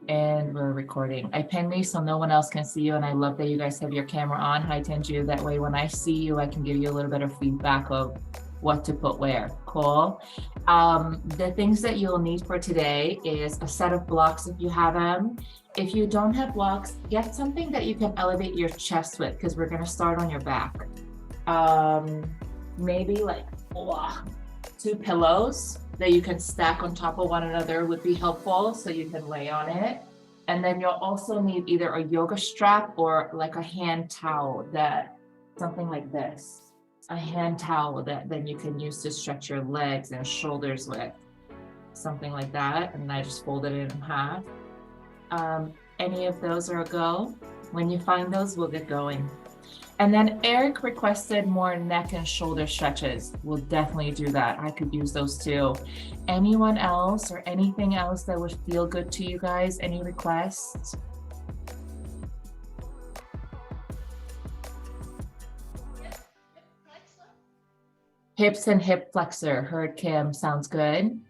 And we're recording. I pinned me so no one else can see you, and I love that you guys have your camera on. Hi, Tenju. That way, when I see you, I can give you a little bit of feedback of what to put where. Cool. The things that you'll need for today is a set of blocks if you have them. If you don't have blocks, get something that you can elevate your chest with, because we're going to start on your back. Maybe like 2 pillows that you can stack on top of one another would be helpful, so you can lay on it. And then you'll also need either a yoga strap or like a hand towel, that something like this, a hand towel that then you can use to stretch your legs and shoulders with, something like that. And I just folded it in half. Any of those are a go. When you find those, we'll get going. And then Eric requested more neck and shoulder stretches. We'll definitely do that. I could use those too. Anyone else or anything else that would feel good to you guys? Any requests? Hips and hip flexor. Heard Kim. Sounds good.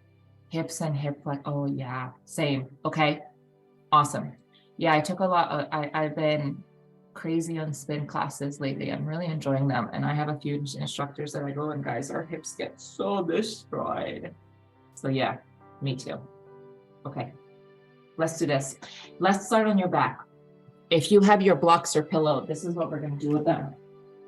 Hips and hip flex. Oh yeah, same. Okay, awesome. Yeah, I took a lot. I've been crazy on spin classes lately. I'm really enjoying them, and I have a few instructors that I go, and guys, our hips get so destroyed. So yeah, me too. Okay, let's do this. Let's start on your back. If you have your blocks or pillow, this is what we're going to do with them.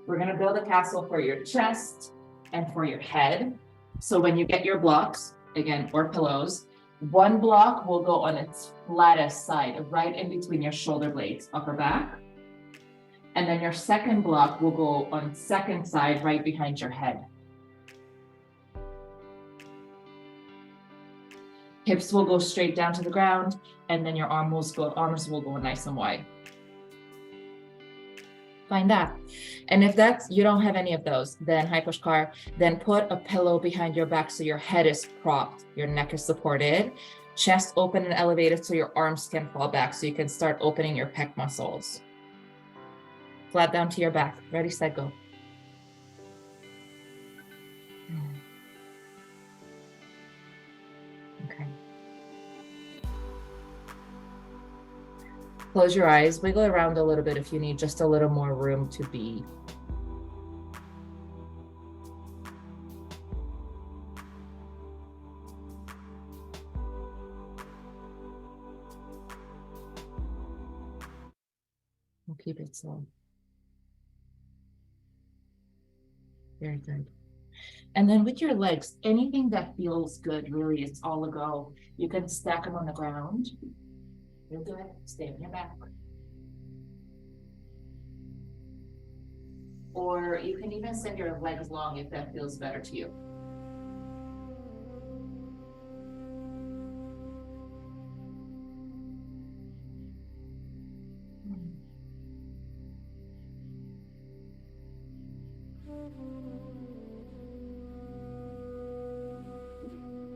We're going to build a castle for your chest and for your head. So when you get your blocks, again, or pillows, one block will go on its flattest side, right in between your shoulder blades, upper back. And then your second block will go on second side, right behind your head. Hips will go straight down to the ground, and then your arms will go nice and wide. Find that. And if you don't have any of those, then hi Pushkar, then put a pillow behind your back so your head is propped, your neck is supported, chest open and elevated so your arms can fall back, so you can start opening your pec muscles. Flat down to your back. Ready, set, go. Okay. Close your eyes, wiggle around a little bit if you need just a little more room to be. We'll keep it slow. Very good. And then with your legs, anything that feels good, really, it's all a go. You can stack them on the ground. You'll do it. Stay on your back. Or you can even send your legs long if that feels better to you.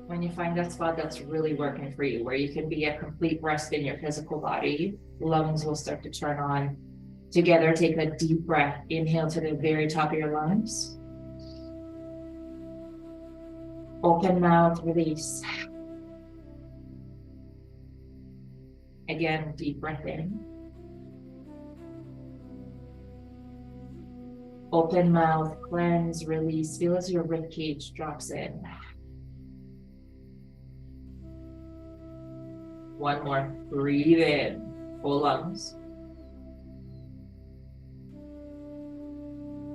When you find that spot that's really working for you, where you can be at complete rest in your physical body, lungs will start to turn on. Together, take a deep breath. Inhale to the very top of your lungs. Open mouth, release. Again, deep breath in. Open mouth, cleanse, release. Feel as your rib cage drops in. One more. Breathe in. Full lungs.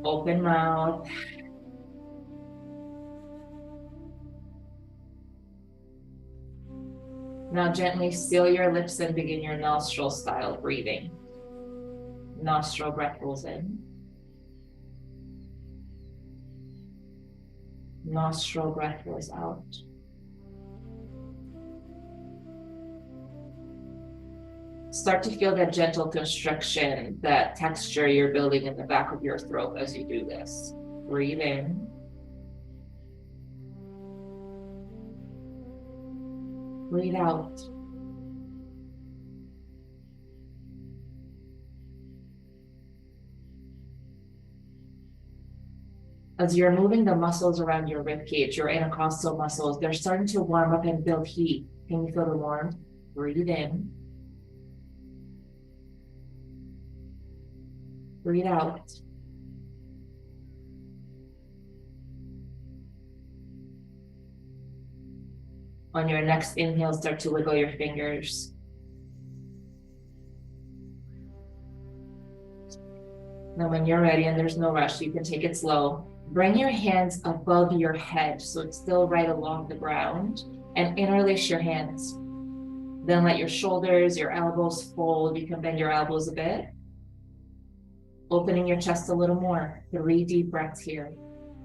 Open mouth. Now gently seal your lips and begin your nostril style breathing. Nostril breath rolls in. Nostril breath rolls out. Start to feel that gentle constriction, that texture you're building in the back of your throat as you do this. Breathe in. Breathe out. As you're moving the muscles around your rib cage, your intercostal muscles, they're starting to warm up and build heat. Can you feel the warmth? Breathe in. Breathe out. On your next inhale, start to wiggle your fingers. Now, when you're ready, and there's no rush, you can take it slow. Bring your hands above your head so it's still right along the ground, and interlace your hands. Then let your shoulders, your elbows fold. You can bend your elbows a bit. Opening your chest a little more. 3 deep breaths here.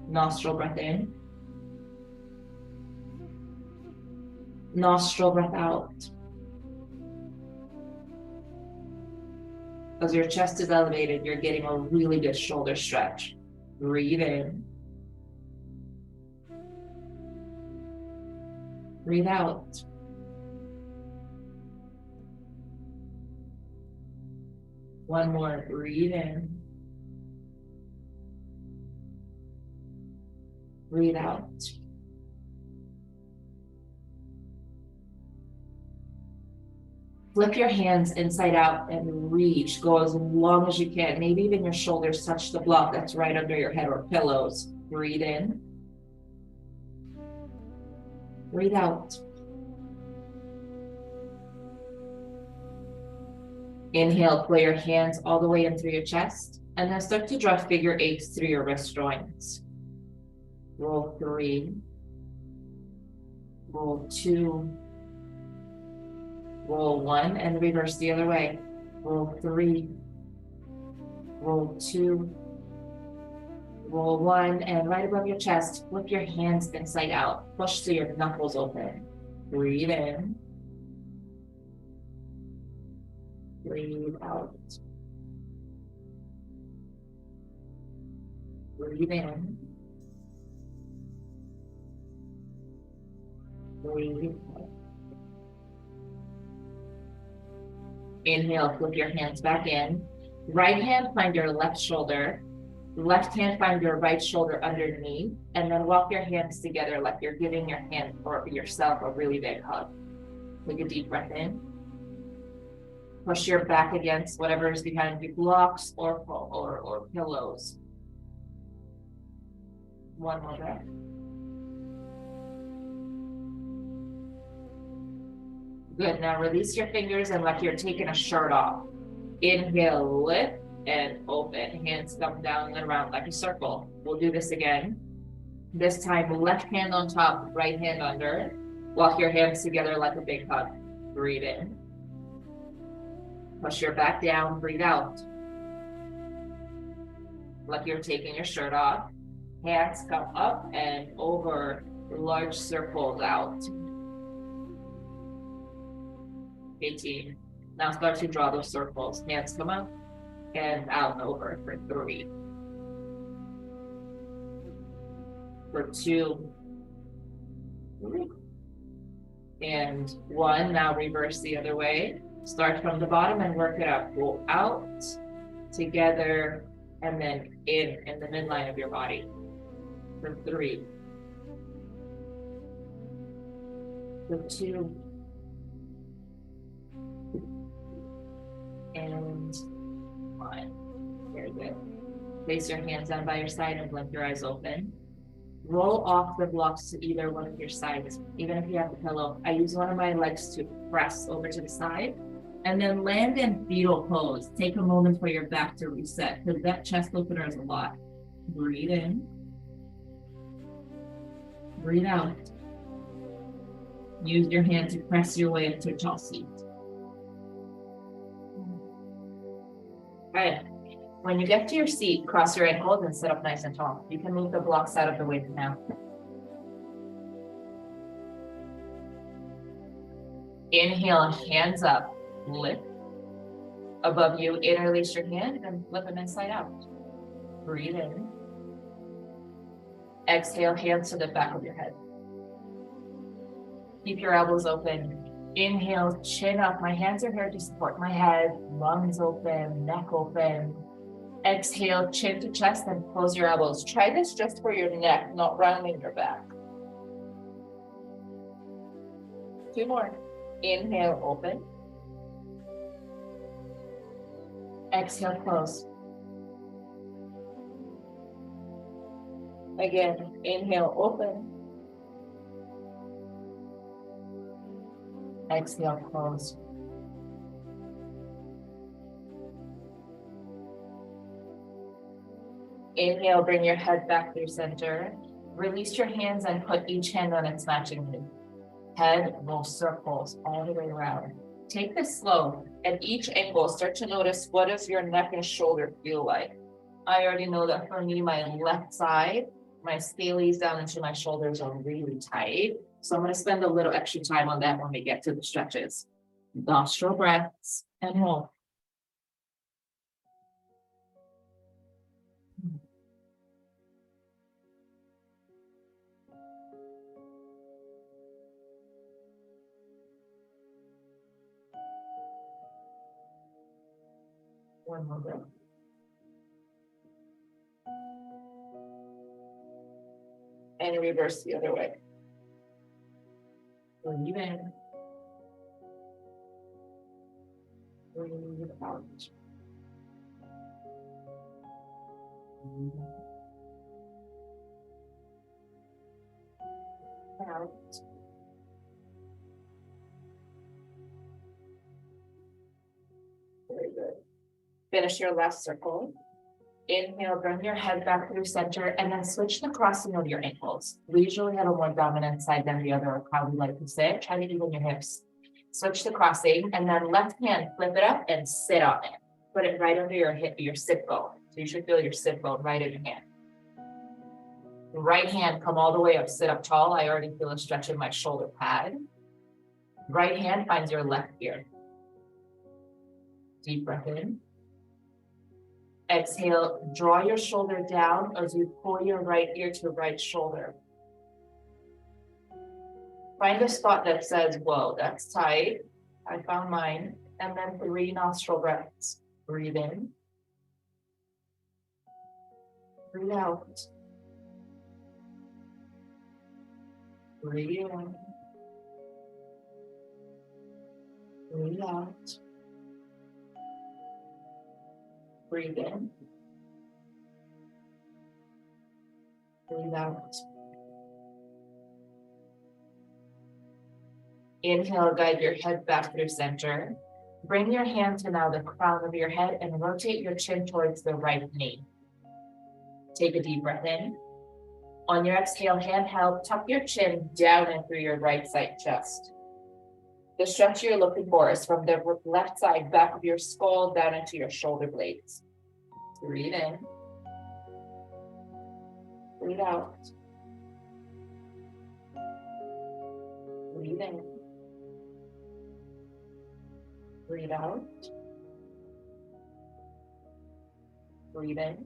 Nostril breath in. Nostril breath out. As your chest is elevated, you're getting a really good shoulder stretch. Breathe in. Breathe out. One more, breathe in. Breathe out. Flip your hands inside out and reach. Go as long as you can. Maybe even your shoulders touch the block that's right under your head or pillows. Breathe in. Breathe out. Inhale, pull your hands all the way in through your chest, and then start to draw figure 8s through your wrist joints. Roll 3. Roll 2. Roll 1 and reverse the other way. Roll 3. Roll 2. Roll 1 and right above your chest, flip your hands inside out. Push to your knuckles open. Breathe in. Breathe out. Breathe in. Breathe out. Inhale, flip your hands back in. Right hand, find your left shoulder. Left hand, find your right shoulder underneath. And then walk your hands together like you're giving your hand or yourself a really big hug. Take a deep breath in. Push your back against whatever is behind you, blocks or pillows. One more breath. Good, now release your fingers and like you're taking a shirt off. Inhale, lift and open. Hands come down and around like a circle. We'll do this again. This time, left hand on top, right hand under. Walk your hands together like a big hug. Breathe in. Push your back down, breathe out. Like you're taking your shirt off. Hands come up and over, large circles out. 18. Now start to draw those circles. Hands come up and out and over for 3. For 2. And 1. Now reverse the other way. Start from the bottom and work it up. Go out, together, and then in the midline of your body. For 3. For 2. And 1. Very good. Place your hands down by your side and blink your eyes open. Roll off the blocks to either one of your sides, even if you have the pillow. I use one of my legs to press over to the side and then land in fetal pose. Take a moment for your back to reset because that chest opener is a lot. Breathe in. Breathe out. Use your hand to press your way into a tall seat. All right. When you get to your seat, cross your ankles and sit up nice and tall. You can move the blocks out of the way for now. Inhale, hands up, lift. Above you, interlace your hand and flip them inside out. Breathe in. Exhale, hands to the back of your head. Keep your elbows open. Inhale, chin up. My hands are here to support my head. Lungs open, neck open. Exhale, chin to chest and close your elbows. Try this just for your neck, not rounding your back. 2 more. Inhale, open. Exhale, close. Again, inhale, open. Exhale, close. Inhale, bring your head back through center. Release your hands and put each hand on its matching knee. Head roll circles all the way around. Take this slow. At each angle, start to notice what does your neck and shoulder feel like. I already know that for me, my left side, my scales down into my shoulders are really tight. So I'm going to spend a little extra time on that when we get to the stretches. Nostril breaths and roll. One more breath. And reverse the other way. Breathe in. Breathe out. Breathe out. Very good. Finish your last circle. Inhale, bring your head back through center, and then switch the crossing of your ankles. We usually have a more dominant side than the other, or how we like to sit. Try to even your hips. Switch the crossing, and then left hand, flip it up and sit on it. Put it right under your hip, your sit bone. So you should feel your sit bone right in your hand. Right hand, come all the way up, sit up tall. I already feel a stretch in my shoulder pad. Right hand finds your left ear. Deep breath in. Exhale, draw your shoulder down as you pull your right ear to right shoulder. Find a spot that says, whoa, that's tight. I found mine. And then 3 nostril breaths. Breathe in. Breathe out. Breathe in. Breathe out. Breathe in. Breathe out. Inhale, guide your head back through center. Bring your hand to now the crown of your head and rotate your chin towards the right knee. Take a deep breath in. On your exhale, hand held, tuck your chin down and through your right side chest. The stretch you're looking for is from the left side, back of your skull, down into your shoulder blades. Breathe in. Breathe out. Breathe in. Breathe out. Breathe in.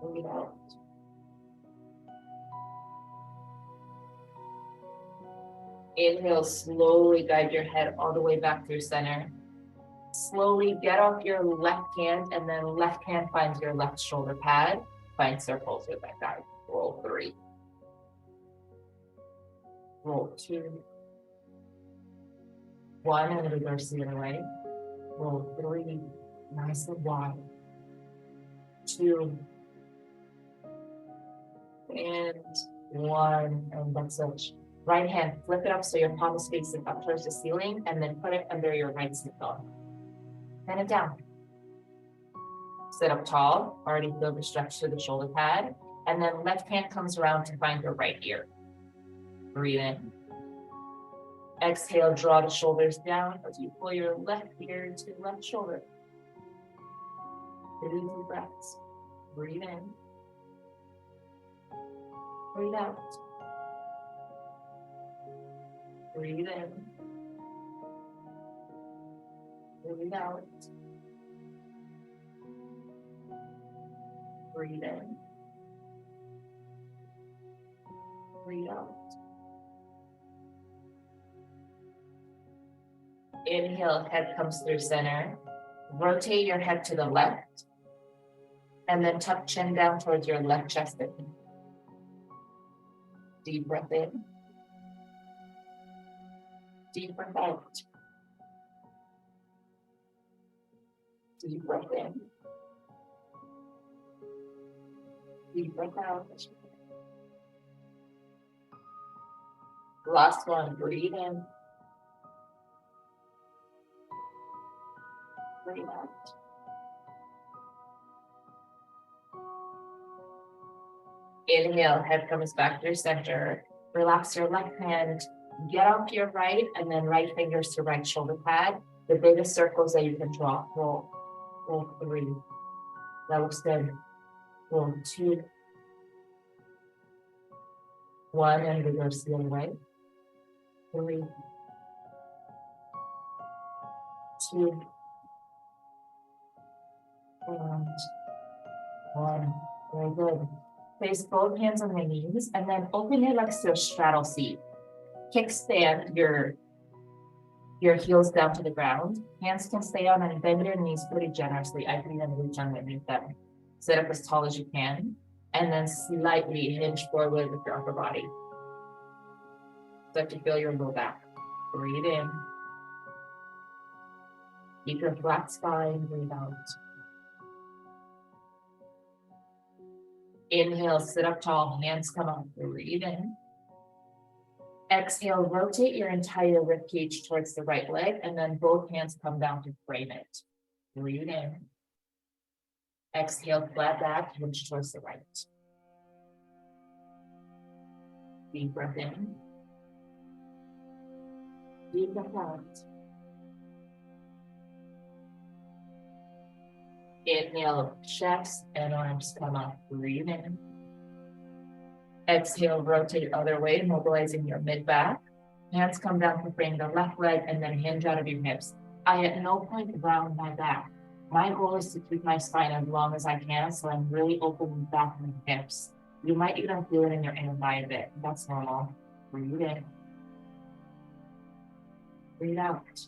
Breathe out. Inhale, slowly guide your head all the way back through center. Slowly get off your left hand, and then left hand finds your left shoulder pad. Find circles with that guide. Roll 3. Roll 2. 1 and reverse the other way. Roll 3. Nice and wide. 2. And 1. And then switch. Right hand, flip it up so your palm is facing up towards the ceiling, and then put it under your right sit bone. Bend it down. Sit up tall, already feel the stretch to the shoulder pad, and then left hand comes around to find your right ear. Breathe in. Exhale, draw the shoulders down as you pull your left ear to the left shoulder. 3 deep breaths. Breathe in. Breathe out. Breathe in. Breathe out. Breathe in. Breathe out. Inhale, head comes through center. Rotate your head to the left. And then tuck chin down towards your left chest. Deep breath in. Deep breath out. Deep breath in. Deep breath out. Last one, breathe in. Breathe out. Inhale, head comes back to center. Relax your left hand, get off your right, and then right fingers to right shoulder pad. The biggest circles that you can draw. Roll, roll 3. That looks good. Roll 2. 1, and reverse the other way. 3, 2, and 1. Very good. Place both hands on your knees and then open your legs to a straddle seat. Kickstand your heels down to the ground. Hands can stay on and bend your knees pretty generously. I can even reach underneath them. Sit up as tall as you can, and then slightly hinge forward with your upper body. Start to feel your low back. Breathe in. Keep your flat spine, breathe out. Inhale, sit up tall, hands come up, breathe in. Exhale, rotate your entire rib cage towards the right leg, and then both hands come down to frame it. Breathe in. Exhale, flat back, hinge towards the right. Deep breath in. Deep breath out. Inhale, chest and arms come up, breathe in. Exhale, rotate other way, mobilizing your mid-back. Hands come down to frame the left leg and then hinge out of your hips. I at no point round my back. My goal is to keep my spine as long as I can, so I'm really opening back and hips. You might even feel it in your inner thigh a bit. That's normal. Breathe in. Breathe out.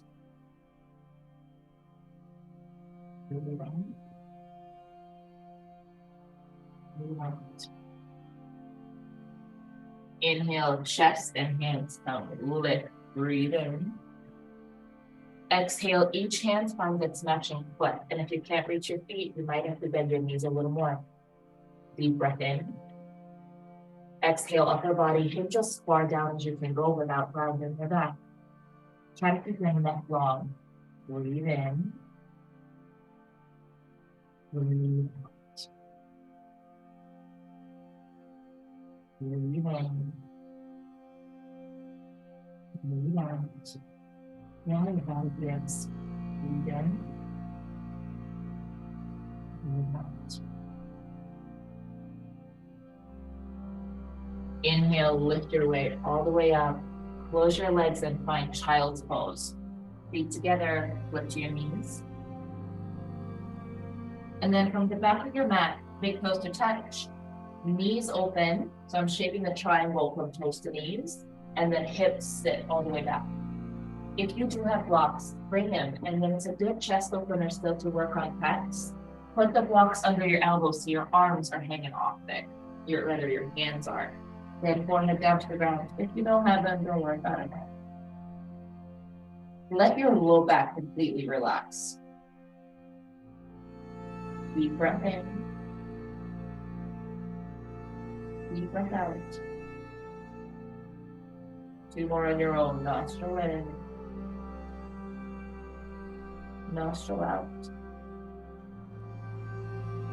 Breathe in. Breathe out. Inhale, chest and hands down. Lift. Breathe in. Exhale, each hand finds its matching foot. And if you can't reach your feet, you might have to bend your knees a little more. Deep breath in. Exhale, upper body, hinge as far down as you can go without rounding your back. Try to keep your neck long. Breathe in. Breathe out. Breathe in. Breathe out. Now your body breathes. Breathe in. Breathe out. Inhale, lift your weight all the way up. Close your legs and find child's pose. Feet together, lift your knees. And then from the back of your mat, big toes to touch. Knees open, so I'm shaping the triangle from toes to knees, and then hips sit all the way back. If you do have blocks, bring them, and then it's a good chest opener still to work on pecs. Put the blocks under your elbows so your arms are hanging off it, your hands are. Then form it down to the ground. If you don't have them, don't worry about it. Let your low back completely relax. Deep breath in. Deep breath out. 2 more on your own. Nostril in. Nostril out.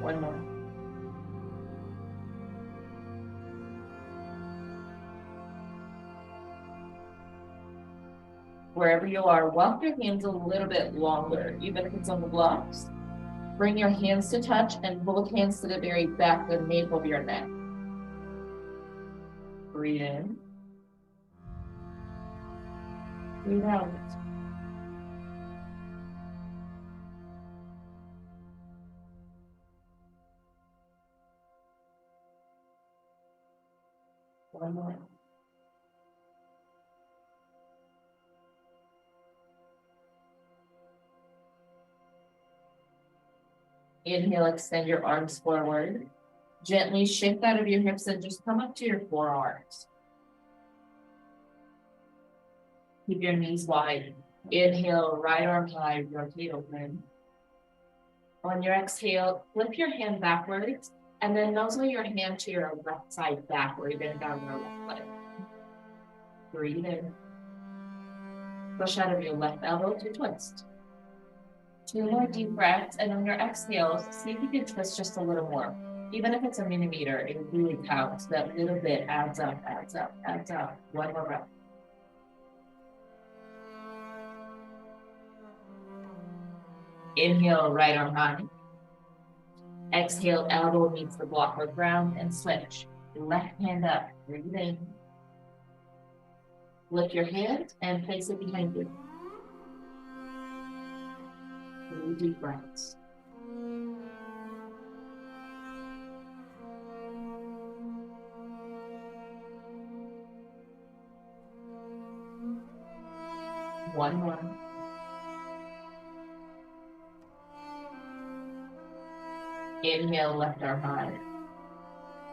1 more. Wherever you are, walk your hands a little bit longer, even if it's on the blocks. Bring your hands to touch and both hands to the very back, the nape of your neck. Breathe in. Breathe out. One more. Inhale, extend your arms forward. Gently shift out of your hips and just come up to your forearms. Keep your knees wide. Inhale, right arm high, rotate open. On your exhale, flip your hand backwards And then nozzle your hand to your left side back or even down your left leg. Breathe in. Push out of your left elbow to twist. 2 more deep breaths, and on your exhales, see if you can twist just a little more. Even if it's a millimeter, it really counts. That little bit adds up, adds up, adds up. 1 more breath. Inhale, right arm high. Exhale, elbow meets the block or ground and switch. Left hand up, breathe in. Lift your hand and place it behind you. 3 deep breaths. One more. Inhale, left arm high.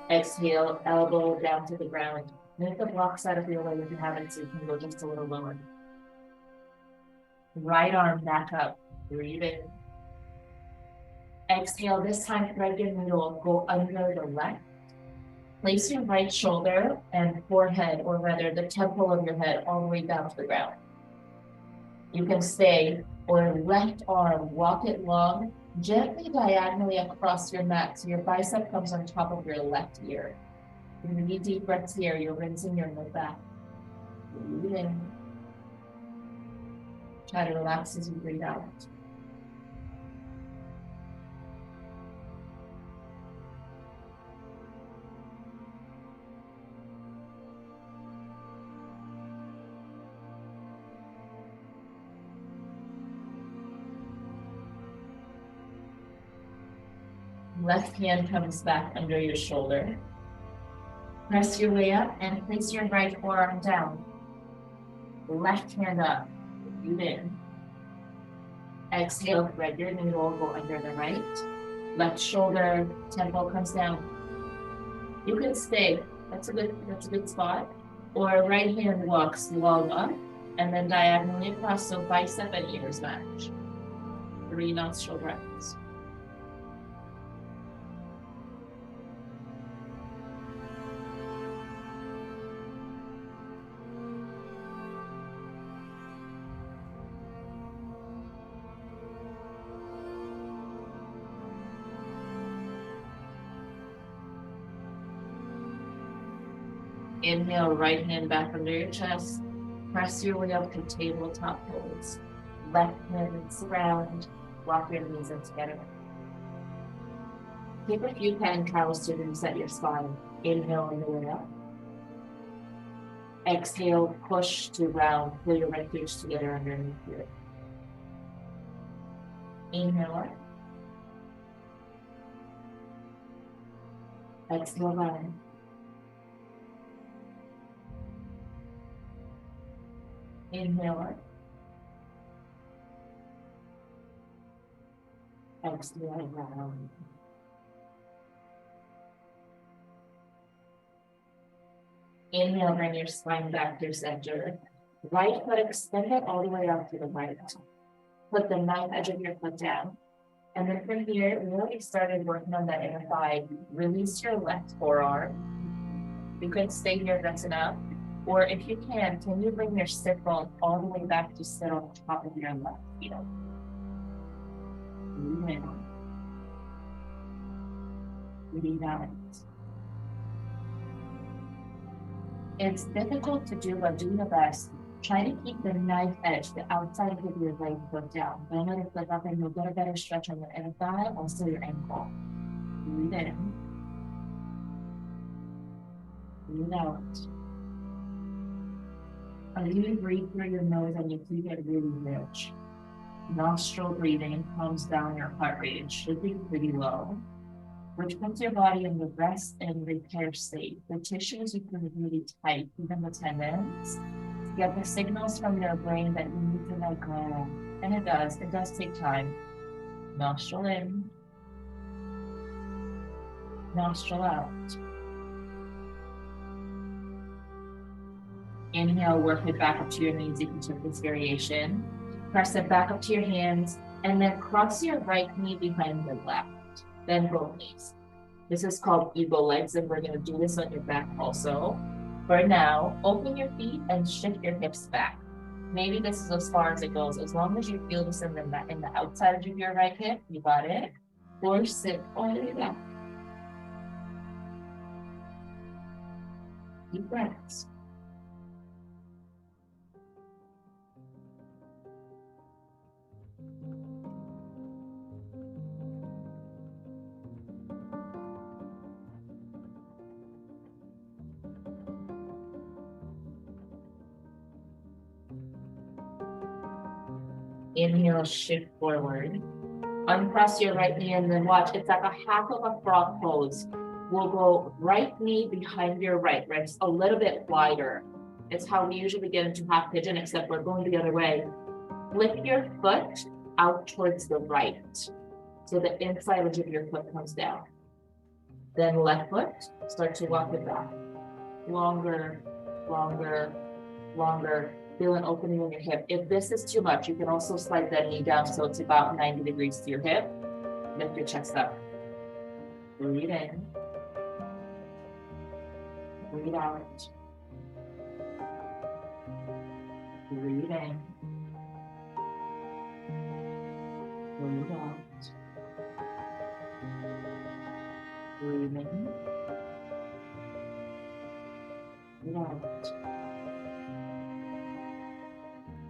Exhale, elbow down to the ground. Move the blocks out of your way if you haven't, so you can go just a little lower. Right arm back up. Breathe in. Exhale, this time thread your needle, go under the left. Place your right shoulder and forehead, or rather the temple of your head, all the way down to the ground. You can stay, or left arm, walk it long, gently diagonally across your mat so your bicep comes on top of your left ear. 3 deep breaths here, you're rinsing your low back. Breathe in. Try to relax as you breathe out. Left hand comes back under your shoulder. Press your way up and place your right forearm down. Left hand up. Breathe in. Exhale, thread your needle, go under the right. Left shoulder, temple comes down. You can stay. That's a good spot. Or right hand walks long up and then diagonally across, so bicep and ears match. 3 nostril breaths. Inhale, right hand back under your chest. Press your way up to tabletop pose. Left hand hits the ground. Walk your knees in together. Take a few cat cows to reset your spine. Inhale on the way up. Exhale, push to round. Pull your right glutes together underneath you. Inhale up. Exhale round. Inhale up. Exhale round. Inhale, bring your spine back to center. Right foot extended all the way out to the right. Put the knife edge of your foot down. And then from here, we already started working on that inner thigh. Release your left forearm. You can stay here, that's enough. Or if you can you bring your sit bone all the way back to sit on top of your left heel? Breathe in. Breathe out. It's difficult to do, but do your best. Try to keep the knife edge, the outside of your right foot down. Bend it foot up and you'll get a better stretch on your inner thigh, also your ankle. Breathe in. Breathe out. As you breathe through your nose and you keep it really rich. Nostril breathing calms down your heart rate. It should be pretty low, which puts your body in the rest and repair state. The tissues you can really tight, even the tendons. Get the signals from your brain that you need to let go. And it does take time. Nostril in. Nostril out. Inhale, work it back up to your knees if you took this variation. Press it back up to your hands, and then cross your right knee behind your left. Then both knees. This is called eagle legs, and we're gonna do this on your back also. For now, open your feet and shift your hips back. Maybe this is as far as it goes. As long as you feel this in the outside of your right hip, you got it. Force it all the way back. Deep breaths. Inhale, shift forward. Uncross your right knee and then watch. It's like a half of a frog pose. We'll go right knee behind your right, just a little bit wider. It's how we usually get into half pigeon, except we're going the other way. Flip your foot out towards the right. So the inside edge of your foot comes down. Then left foot, start to walk it back. Longer, longer, longer. Feel an opening in your hip. If this is too much, you can also slide that knee down so it's about 90 degrees to your hip. Lift your chest up. Breathe in. Breathe out. Breathe in. Breathe out. Breathe in. Breathe out.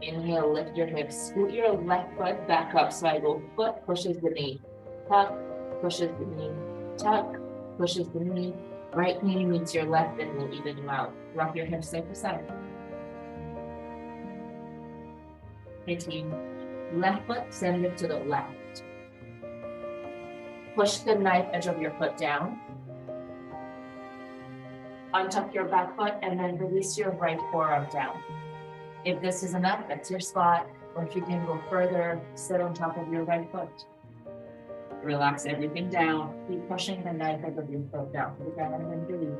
Inhale, lift your hips. Scoot your left foot back up. So I go foot pushes the knee. Tuck, pushes the knee. Tuck, pushes the knee. Right knee meets your left and we'll even you out. Rock your hips side to side. Okay, team. Left foot, send it to the left. Push the knife edge of your foot down. Untuck your back foot and then release your right forearm down. If this is enough, that's your spot. Or if you can go further, sit on top of your right foot. Relax everything down. Keep pushing the knife edge of your foot down to the ground and then breathe.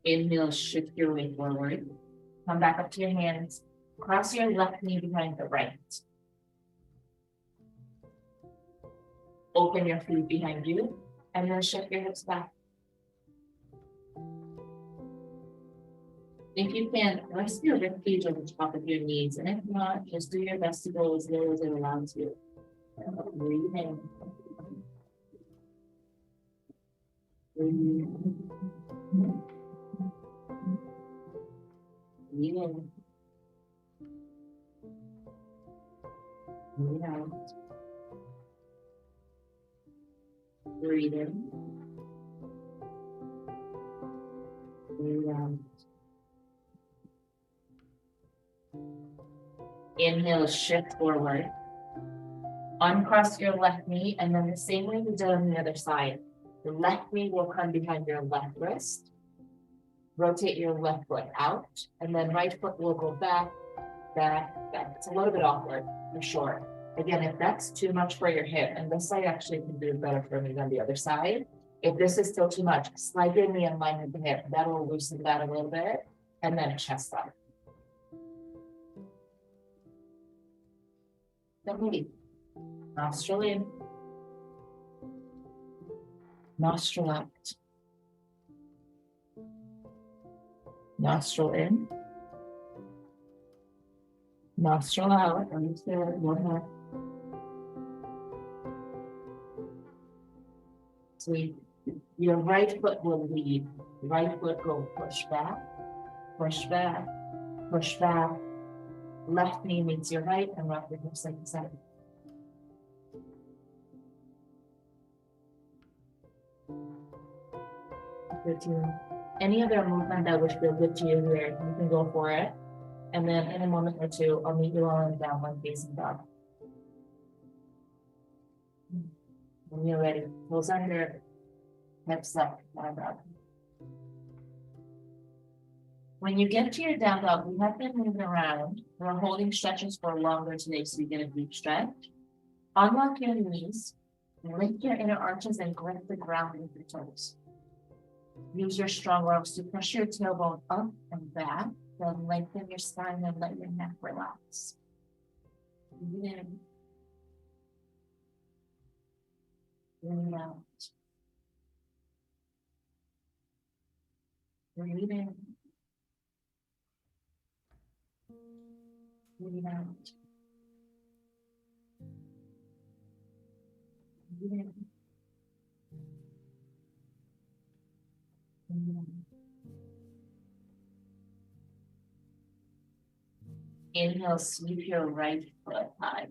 Inhale, shift your weight forward. Come back up to your hands. Cross your left knee behind the right. Open your feet behind you, and then shift your hips back. If you can, rest your ribcage over the top of your knees, and if not, just do your best to go as low as it allows you. Breathe in. Breathe in. Breathe in. Breathe out. Breathe in. Breathe out. Inhale, shift forward. Uncross your left knee, and then the same way we did on the other side. The left knee will come behind your left wrist. Rotate your left foot out, and then right foot will go back, back, back. It's a little bit awkward, for sure. Again, if that's too much for your hip, and this side actually can do better for me than the other side. If this is still too much, slide your knee in line with the hip. That will loosen that a little bit, and then chest up. Then breathe. Nostril in. Nostril out. Nostril in. Nostril out. Understand? One more. Sweet. Your right foot will lead. Right foot go push back, push back, push back. Left knee meets your right and rock your hips side to side. Good to any other movement that would feel good to you here, you can go for it. And then in a moment or two, I'll meet you all in downward facing dog. When you're ready, toes under, hips up, down dog. When you get to your down dog, we have been moving around. We're holding stretches for longer today, so you get a deep stretch. Unlock your knees, lift your inner arches, and grip the ground with your toes. Use your strong arms to push your tailbone up and back, then lengthen your spine and let your neck relax. Breathe in. Breathe out. Breathe in. Breathe out. Breathe in. Breathe in. Inhale, sweep your right foot high.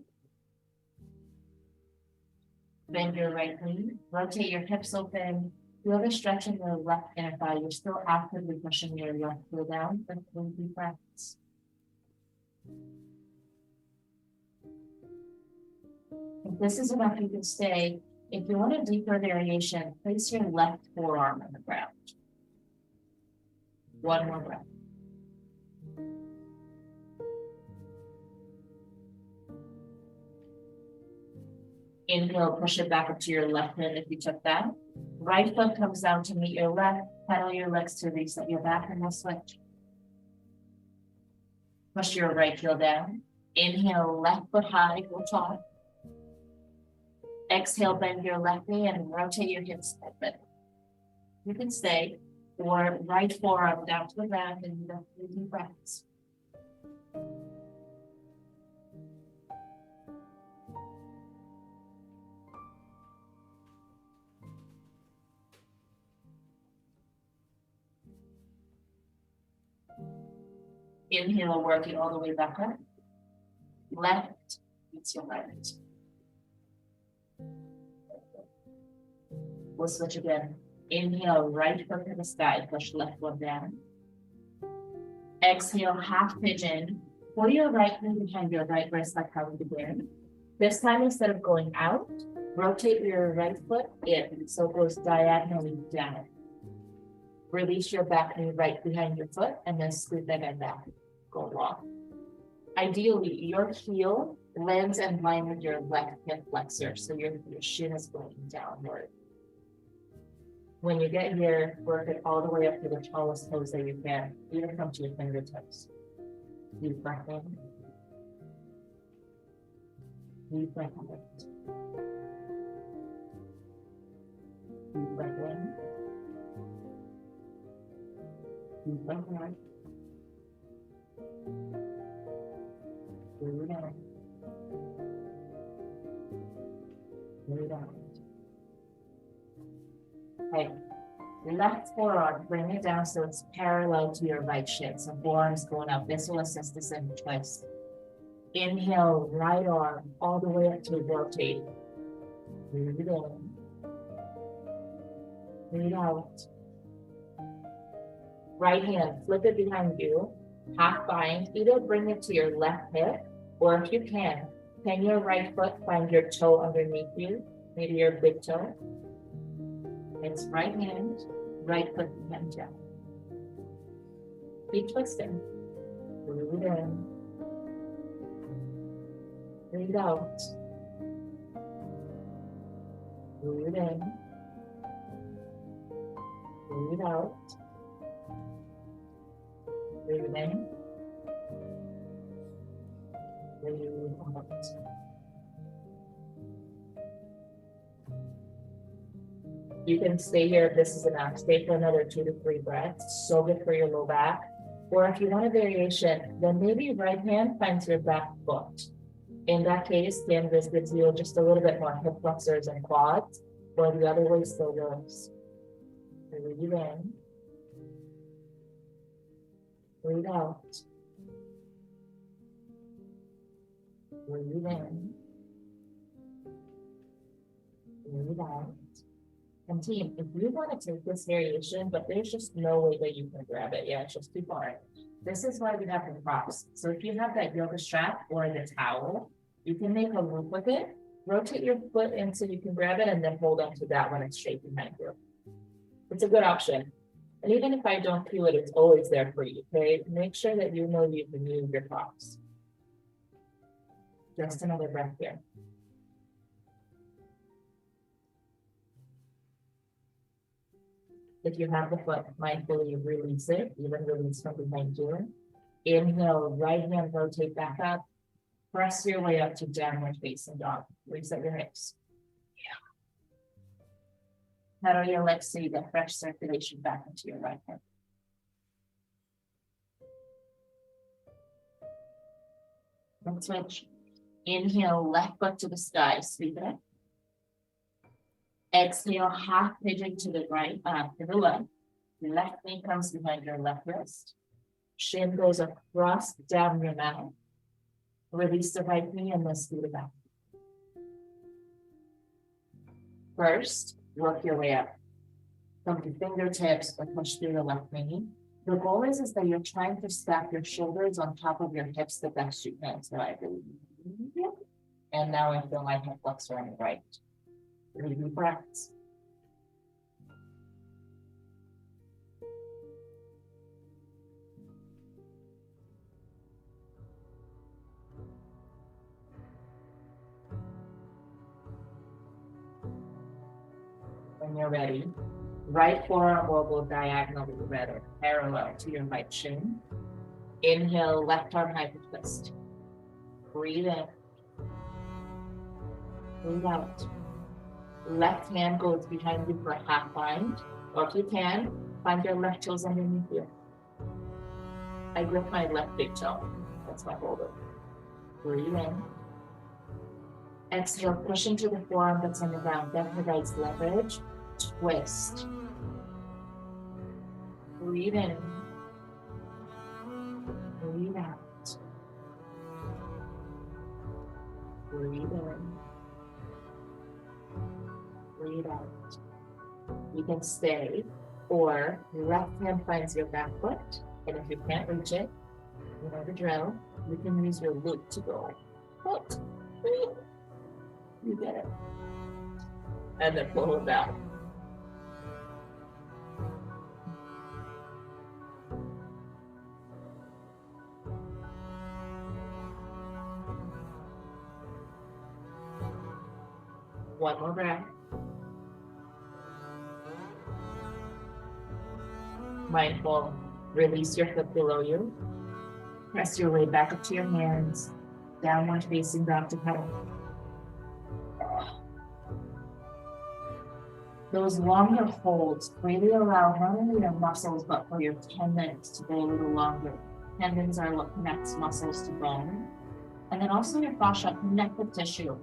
Bend your right knee, rotate your hips open. Feel the stretch in your left inner thigh. You're still actively pushing your left heel down for 3 deep breaths. If this is enough, you can stay. If you want a deeper variation, place your left forearm on the ground. One more breath. Inhale, push it back up to your left hand if you took that. Right foot comes down to meet your left, pedal your legs to reset your back, and we'll switch. Push your right heel down. Inhale, left foot high, go tall. Exhale, bend your left knee and rotate your hips open. You can stay, or right forearm down to the ground and do 3 deep breaths. Inhale, working all the way back up. Left meets your right. We'll switch again. Inhale, right foot to the sky, push left one down. Exhale, half pigeon. Pull your right knee behind your right wrist like how we began. This time, instead of going out, rotate your right foot in, so it goes diagonally down. Release your back knee right behind your foot and then scoot that head back. Go long. Ideally, your heel lands in line with your left hip flexor, so your shin is going downward. When you get here, work it all the way up to the tallest toes that you can, even come to your fingertips. Deep breath in. Deep breath out. Deep breath in. Deep breath out. Breathe in. Breathe out. Okay. Left forearm, bring it down so it's parallel to your right shin. So forearm's going up. This will assist us in twist. Inhale, right arm all the way up to rotate. Breathe in. Breathe out. Right hand, flip it behind you. Half bind, either bring it to your left hip, or if you can your right foot, find your toe underneath you, maybe your big toe. It's right hand, right foot behind you. Keep twisting. Breathe in. Breathe out. Breathe in. Breathe out. Breathe in. Breathe out. You can stay here if this is enough. Stay for another 2 to 3 breaths. So good for your low back. Or if you want a variation, then maybe right hand finds your back foot. In that case, canvas gives you just a little bit more hip flexors and quads, or the other way still goes. Breathe in. Breathe out. Breathe in. Breathe out. And team, if you want to take this variation, but there's just no way that you can grab it. Yeah, it's just too far. This is why we have the props. So if you have that yoga strap or the towel, you can make a loop with it, rotate your foot in so you can grab it, and then hold on to that when it's straight behind you. It's a good option. And even if I don't feel it, it's always there for you, okay? Make sure that you know you've removed your thoughts. Just another breath here. If you have the foot, mindfully release it, even release from behind you. Inhale, right hand rotate back up. Press your way up to downward facing dog. Reset your hips. Pedal your legs so you get fresh circulation back into your right hip. And switch. Inhale, left foot to the sky, sweep it up. Exhale, half pigeon to the right, to the left. Left knee comes behind your left wrist. Shin goes across down your mouth. Release the right knee and then scoot it back. First, work your way up. From the fingertips or push through the left knee. The goal is that you're trying to stack your shoulders on top of your hips the best you can. So I believe. And now I feel my hip flexor on the right. 3 deep breaths. When you're ready, right forearm will go diagonally, rather parallel to your right shin. Inhale, left arm high twist. Breathe in. Breathe out. Left hand goes behind you for a half bind. Or if you can, find your left toes underneath you. I grip my left big toe. That's my holder. Breathe in. Exhale, push into the forearm that's on the ground. That provides leverage. Twist. Breathe in. Breathe out. Breathe in. Breathe out. You can stay, or left hand finds your back foot, and if you can't reach it, you know the drill, you can use your loop to go foot. You get it. And then pull it down. One more breath. Mindful, release your foot below you. Press your way back up to your hands. Downward facing dog to pedal. Those longer holds really allow not only your muscles, but for your tendons to go a little longer. Tendons are what connects muscles to bone. And then also your fascia, connective tissue.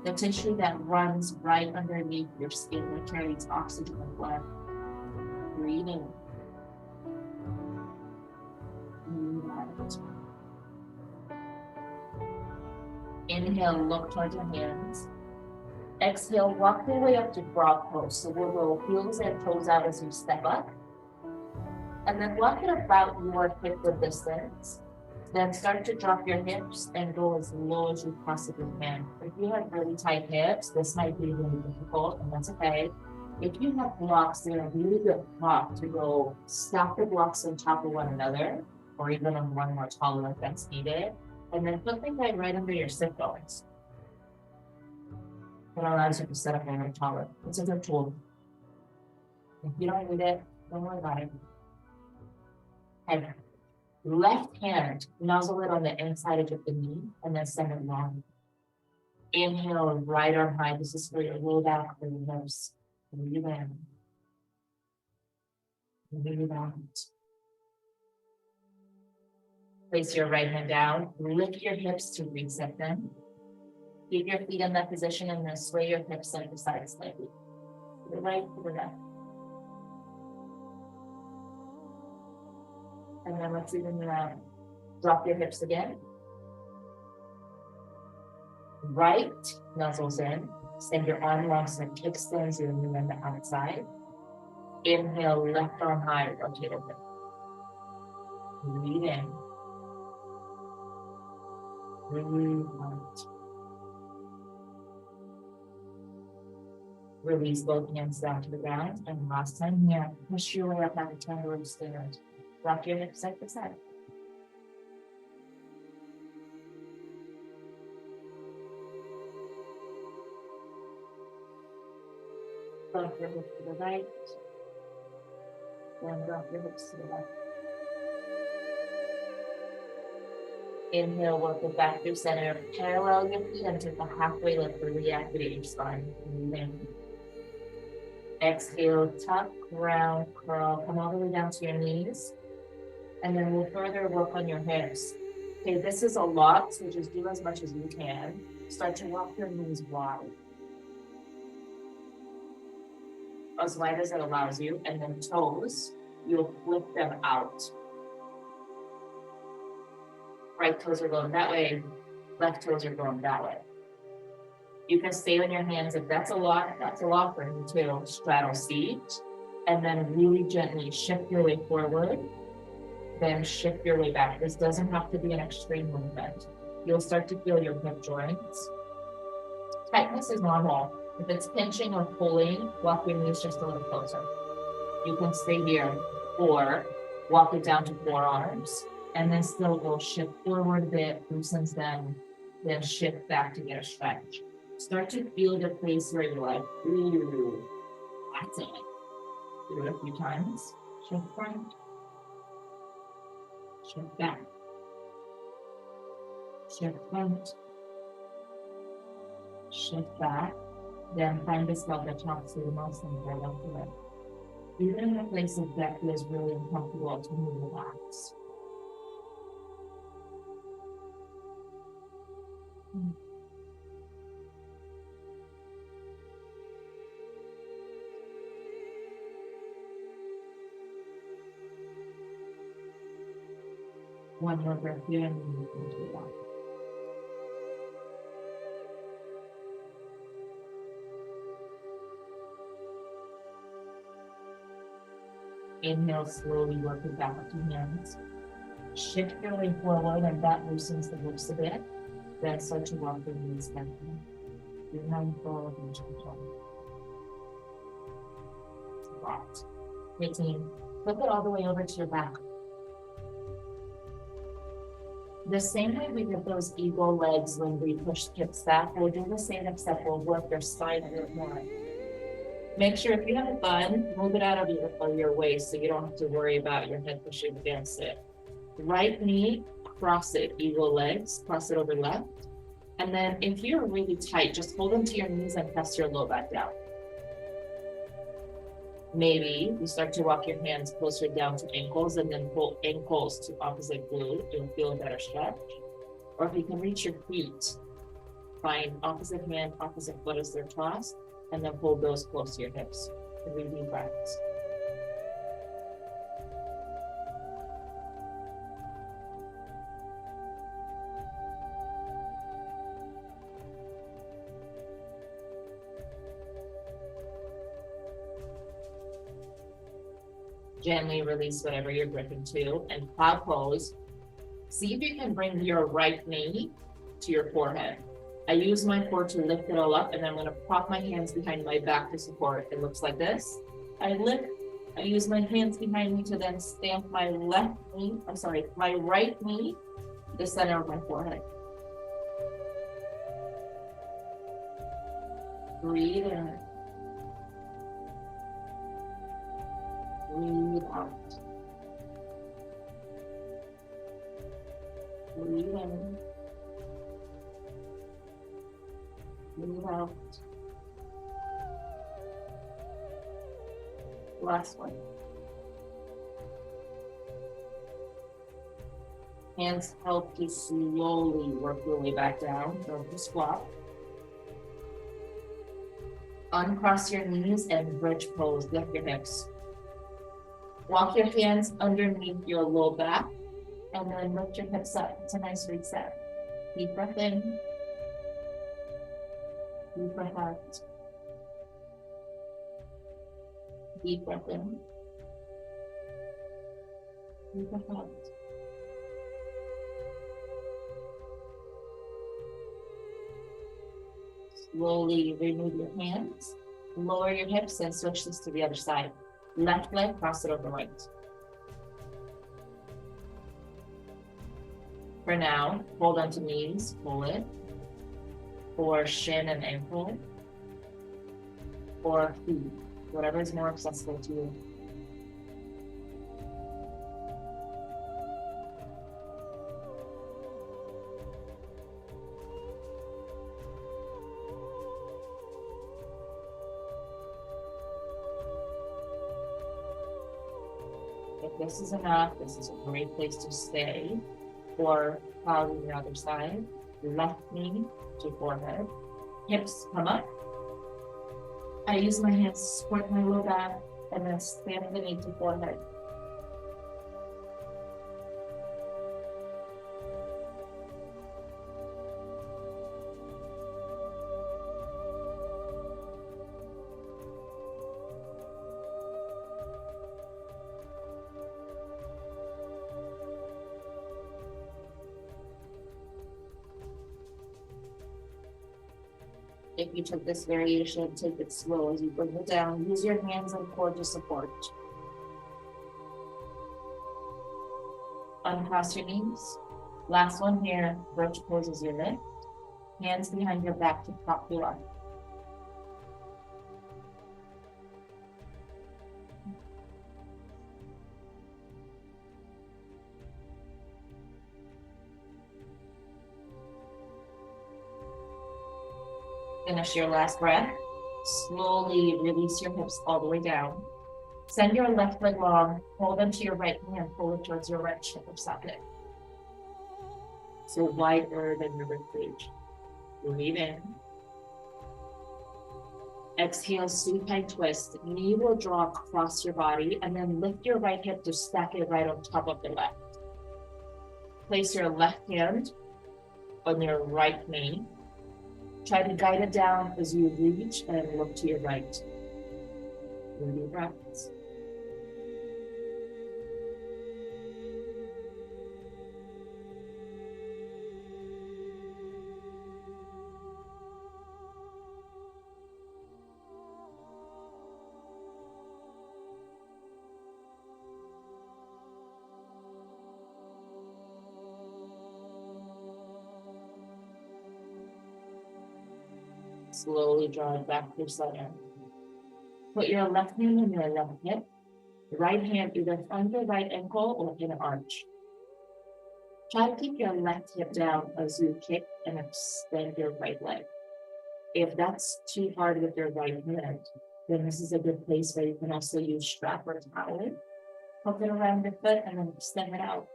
The tissue that runs right underneath your skin that carries oxygen and blood. Breathe in. Breathe out. Inhale, look towards your hands. Exhale, walk your way up to frog pose. So we'll go heels and toes out as you step up. And then walk it about your hip width distance. Then start to drop your hips and go as low as you possibly can. If you have really tight hips, this might be really difficult, and that's okay. If you have blocks, they're a really good prop to go stack the blocks on top of one another, or even on one more taller if that's needed. And then put things right under your sit bones. It allows you to set up a little taller. It's a good tool. If you don't need it, don't worry about it. And left hand, nozzle it on the inside of the knee, and then send it long. Inhale, right arm high. This is for your low back, for your nose. Breathe in. Breathe out. Place your right hand down. Lift your hips to reset them. Keep your feet in that position and then sway your hips side to side slightly. To the right, to the left. And then let's even drop your hips again. Right, nuzzles in. Send your arm long so it kickstands your knee on the outside. Inhale, left arm high, rotate it. Breathe in. Breathe out. Release both hands down to the ground. And last time here, push your way up out of kangaroo stairs. Rock your hips side to side. Drop your hips to the right. Then drop your hips to the left. Inhale, work it back through center. Parallel your feet and take a halfway lift to reactivate your spine. Breathing. Exhale, tuck, round, curl. Come all the way down to your knees. And then we'll further work on your hips. Okay, this is a lot, so just do as much as you can. Start to walk your knees wide. As wide as it allows you. And then toes, you'll flip them out. Right toes are going that way, left toes are going that way. You can stay on your hands if that's a lot for you too. Straddle seat, and then really gently shift your way forward, then shift your way back. This doesn't have to be an extreme movement. You'll start to feel your hip joints. Tightness is normal. If it's pinching or pulling, walk your knees just a little closer. You can stay here, or walk it down to forearms. And then still go shift forward a bit, loosens them, then shift back to get a stretch. Start to feel the place where you're like, ooh, that's it. Do it a few times. Shift front, shift back, shift front, shift back. Then find the spot that talks to the most and hold on to it. Even in a place that feels really uncomfortable, to relax. One more breath here and then you can do that. Inhale, slowly work it back up to hands. Shift your way forward and that loosens the hips a bit. Then start to walk your knees back in. Behind forward and control. Right. Great team. Flip it all the way over to your back. The same way we did those eagle legs when we pushed hips back, we'll do the same except we'll work your spine a bit more. Make sure if you have a bun, move it out of your waist so you don't have to worry about your head pushing against it. Right knee, cross it, eagle legs, cross it over left. And then if you're really tight, just hold them to your knees and press your low back down. Maybe you start to walk your hands closer down to ankles and then pull ankles to opposite glute. You'll feel a better stretch. Or if you can reach your feet, find opposite hand, opposite foot as they're tossed, and then pull those close to your hips. 3 deep breaths. Gently release whatever you're gripping to and cloud pose. See if you can bring your right knee to your forehead. I use my core to lift it all up and I'm going to prop my hands behind my back to support. It looks like this. I lift, I use my hands behind me to then stamp my my right knee to the center of my forehead. Breathe in. Breathe out. Breathe in. Breathe out. Last one. Hands help you slowly work your way back down. Don't squat. Uncross your knees and bridge pose. Lift your hips. Walk your hands underneath your low back and then lift your hips up. It's a nice reset. Deep breath in. Deep breath out. Deep breath in. Deep breath out. Slowly remove your hands Lower your hips and switch this to the other side. Left leg, cross it over right. For now, hold onto knees, pull it, or shin and ankle, or feet, whatever is more accessible to you. If this is enough, this is a great place to stay, or follow the other side. Left knee to forehead, hips come up. I use my hands to support my low back and then stand the knee to forehead. If you took this variation, take it slow as you bring it down. Use your hands and core to support. Uncross your knees. Last one here, birch pose as you lift. Hands behind your back to prop you up. Finish your last breath. Slowly release your hips all the way down. Send your left leg long, hold onto your right hand, pull it towards your right shoulder socket. So wider than your ribcage. Breathe in. Exhale, supine twist. Knee will draw across your body and then lift your right hip to stack it right on top of the left. Place your left hand on your right knee. Try to guide it down as you reach and look to your right. Deep breaths. Slowly draw it back to center. Put your left knee on your left hip. Right hand either on your right ankle or in an arch. Try to keep your left hip down as you kick and extend your right leg. If that's too hard with your right hand, then this is a good place where you can also use strap or towel. Hook it around your foot and then extend it out.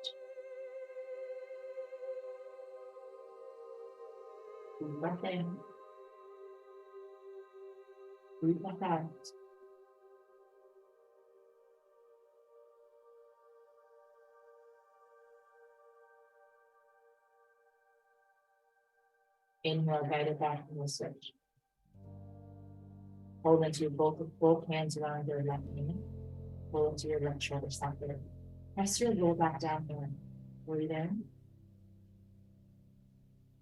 Breath in. Breathe back out. Inhale, guide it back and we'll switch. Hold into both hands around your left knee. Pull into your left shoulder socket. Press your low back down here. Breathe in.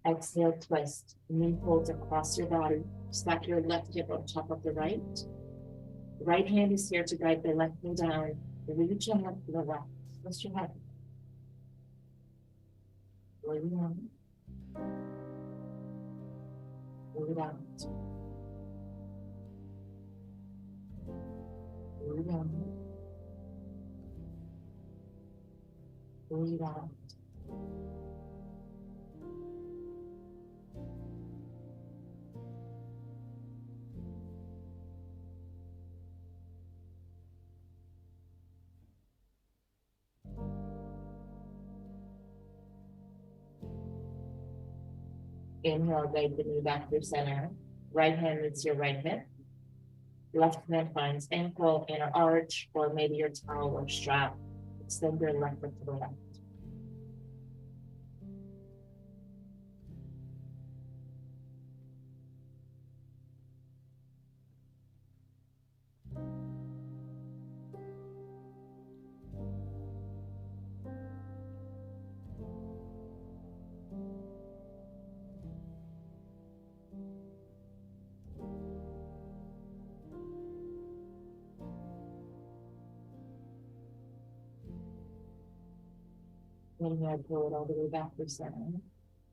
Exhale, twist. Knee folds across your body. Stack your left hip on top of the right. Right hand is here to guide the left knee down. Reach your head to the left. Twist your head. Breathe in. Breathe out. Breathe in. Breathe out. Inhale, guide the knee back to center. Right hand meets your right hip. Left hand finds ankle, inner arch, or maybe your towel or strap. Extend your left foot to the left. Letting your pull it all the way back to center.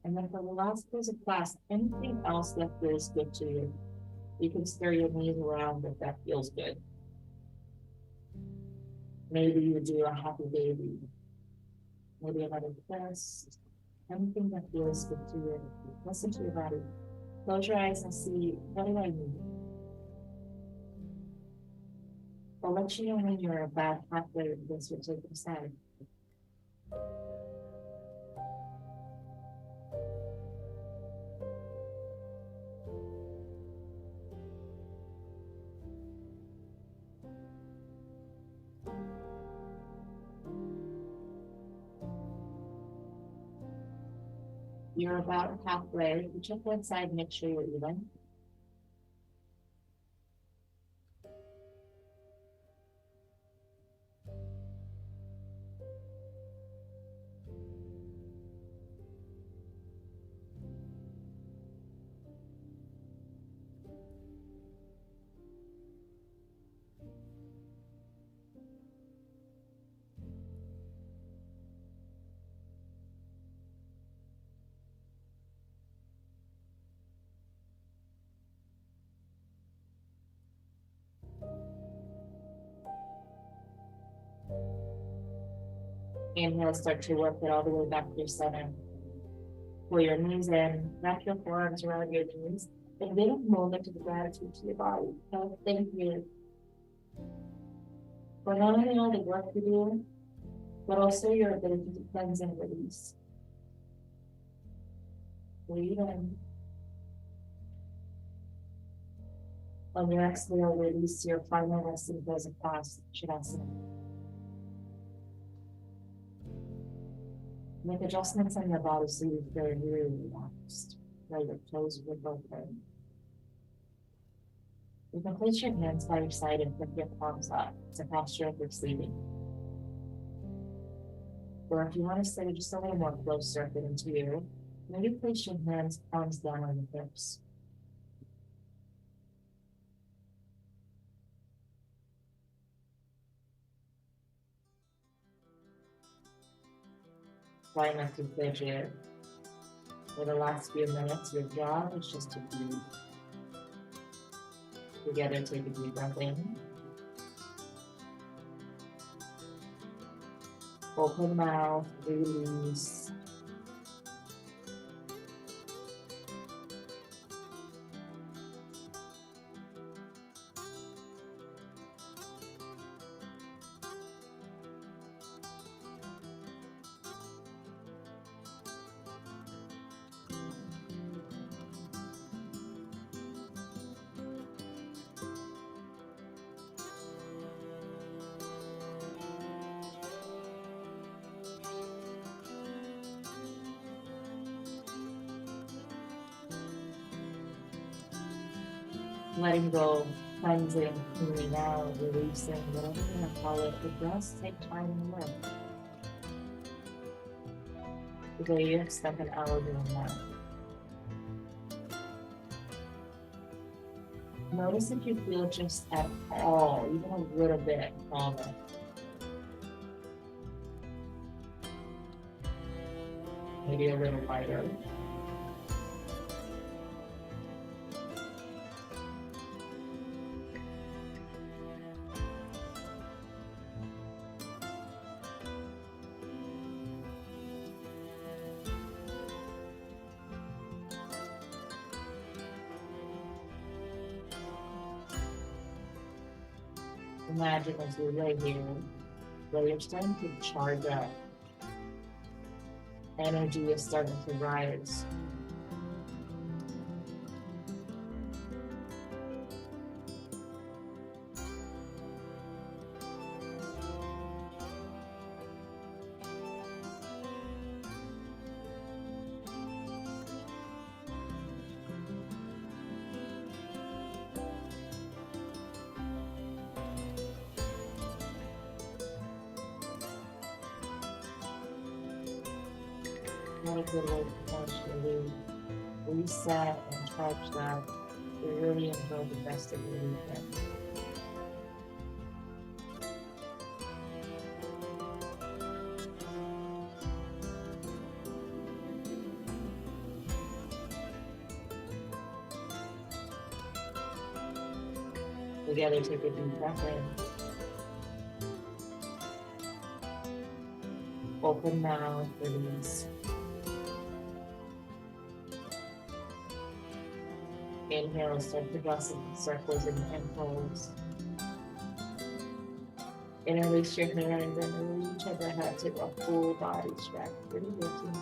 And then for the last pose of class, anything else that feels good to you, you can stir your knees around if that feels good. Maybe you do a happy baby, maybe another twist, anything that feels good to you. Listen to your body. Close your eyes and see, what do I need? I'll let you know when you're about halfway with this particular side. You're about halfway. You check one side, make sure you're even. Inhale, start to work it all the way back to your center. Pull your knees in, wrap your forearms around your knees, and then move into the gratitude to your body. So thank you for not only all the work you do, but also your ability to cleanse and release. Breathe in. On your exhale, release your final resting pose of past Shavasana. Make adjustments on your body so you feel really relaxed. Let your toes wiggle open. You can place your hands by your side and flip your palms up. It's a posture of receiving. Or if you want to stay just a little more closer fit into you, maybe place your hands, palms down on the hips. Try not to fidget. For the last few minutes, your job is just to breathe. Together, take a deep breath in. Open mouth, release. Letting go, cleansing, cleaning out, releasing, whatever you want to call it. It does take time and work. Today you have spent an hour doing that. Notice if you feel just at all, even a little bit calmer. Maybe a little lighter. Imagine as you lay here, where you're starting to charge up. Energy is starting to rise. What a good way to potentially reset and charge that to really enjoy the best of your weekend. together, take a deep breath in. Open mouth, release. Inhale, start to draw some circles and pose. Interlace your hands and reach overhead to a full body stretch. Really lifting.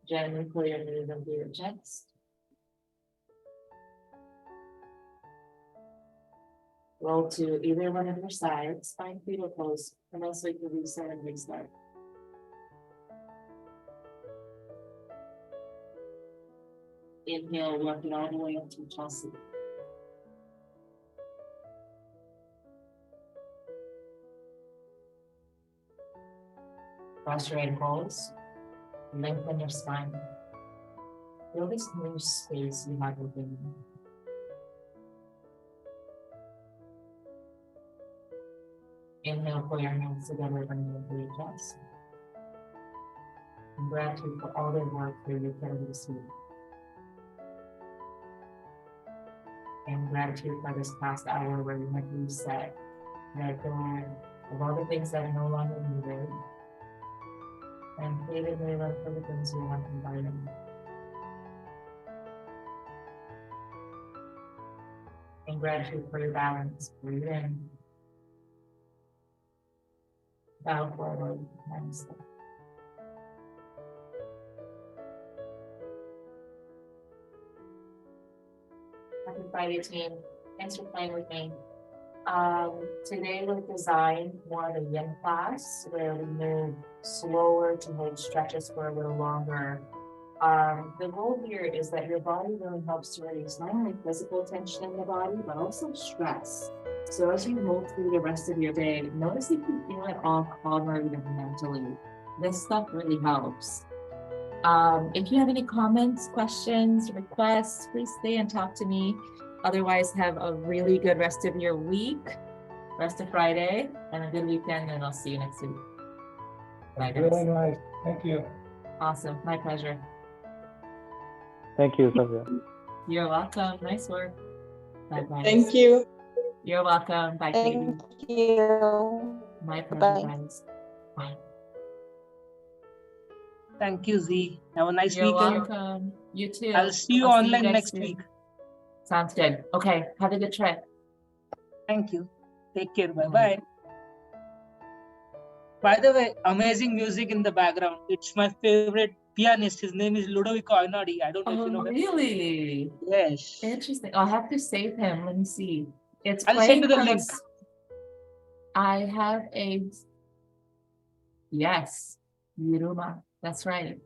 Gently pull your knees into your chest. Roll to either one of your sides, spine fetal pose, and also you can reset and restart. Inhale, work it all the way up to Chelsea. Cross your ankles, lengthen your spine. Feel this new space you have within you. Inhale, pull your hands together, bring them to your chest. And gratitude for all the work that you've done this week. And gratitude for this past hour where you have reset, let go of all the things that are no longer needed, and created new love for the things you want in life. And gratitude for your balance. Breathe in. Bow forward. Namaste. Happy Friday, team. Thanks for playing with me. Today we're designed more of a yin class where we move slower to hold stretches for a little longer. The goal here is that your body really helps to release not only physical tension in the body, but also stress. So as you move through the rest of your day, notice if you feel it all calmer even mentally. This stuff really helps. If you have any comments, questions, requests, please stay and talk to me. Otherwise, have a really good rest of your week, rest of Friday, and a good weekend, and I'll see you next week. Bye, guys. Really nice. Thank you. Awesome. My pleasure. Thank you, Savya. You're welcome. Nice work. Bye-bye. Thank you. You're welcome. Bye, Katie. Thank you. My pleasure, Bye. guys. Bye. Thank you, Z. Have a nice You're weekend. welcome. You too. I'll see you I'll online guys next soon. week. Sounds good. Okay. Have a good trip. Thank you. Take care. Bye-bye. By the way, amazing music in the background. It's my favorite pianist. His name is Ludovico Einaudi. I don't know if you know him. Really? Yes. Interesting. I'll have to save him. Let me see. It's I'll playing send you the from link. I have a... Yes. Yiruma. That's right.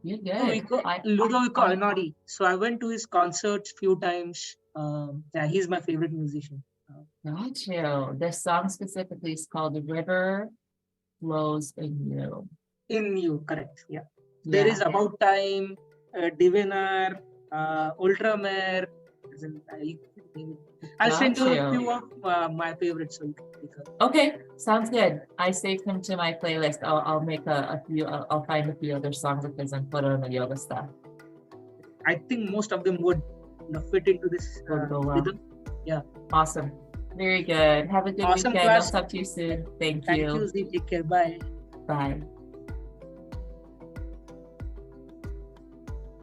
You're good. Ludovico Einaudi. So I went to his concerts few times. Yeah, he's my favorite musician. Got you. This song specifically is called The River Flows in You. In You, correct. Yeah. There is About Time, Divinar, Ultramare. I'll send you a few of my favorites. Okay, sounds good. I saved them to my playlist. I'll make a few. I'll find a few other songs of his and put on the yoga stuff. I think most of them would fit into this rhythm. Yeah. Awesome. Very good. Have a good weekend. Class. I'll talk to you soon. Thank you. Thank you. Take care. Bye. Bye.